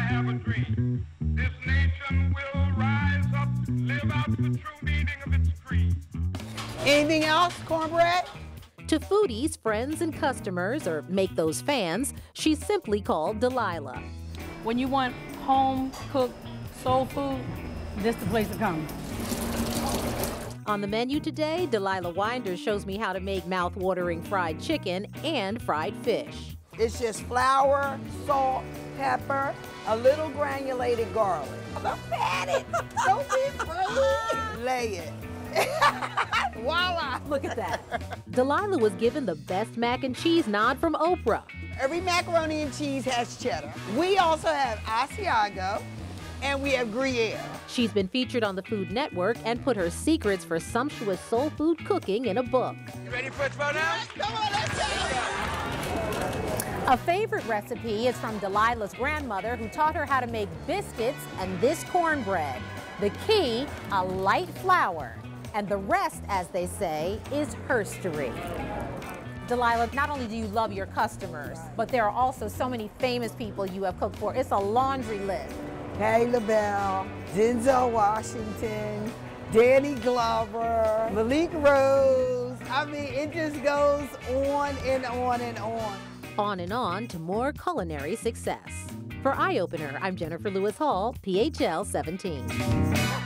have a dream. This nation will rise up, live out the true meaning of its creed. Anything else, cornbread? To foodies, friends, and customers, or make those fans, she's simply called Delilah. When you want home-cooked soul food, this is the place to come. On the menu today, Delilah Winder shows me how to make mouth-watering fried chicken and fried fish. It's just flour, salt, pepper, a little granulated garlic. Don't pat it. Don't be afraid. Lay it. Voila. Look at that. Delilah was given the best mac and cheese nod from Oprah. Every macaroni and cheese has cheddar. We also have Asiago, and we have Gruyere. She's been featured on the Food Network and put her secrets for sumptuous soul food cooking in a book. You ready for a throwdown? Come on, let's go. A favorite recipe is from Delilah's grandmother, who taught her how to make biscuits and this cornbread. The key, a light flour. And the rest, as they say, is herstory. Delilah, not only do you love your customers, but there are also so many famous people you have cooked for. It's a laundry list. Patti LaBelle, Denzel Washington, Danny Glover, Malik Rose. I mean, it just goes on and on and on. On and on to more culinary success. For Eye Opener, I'm Jennifer Lewis Hall, PHL 17.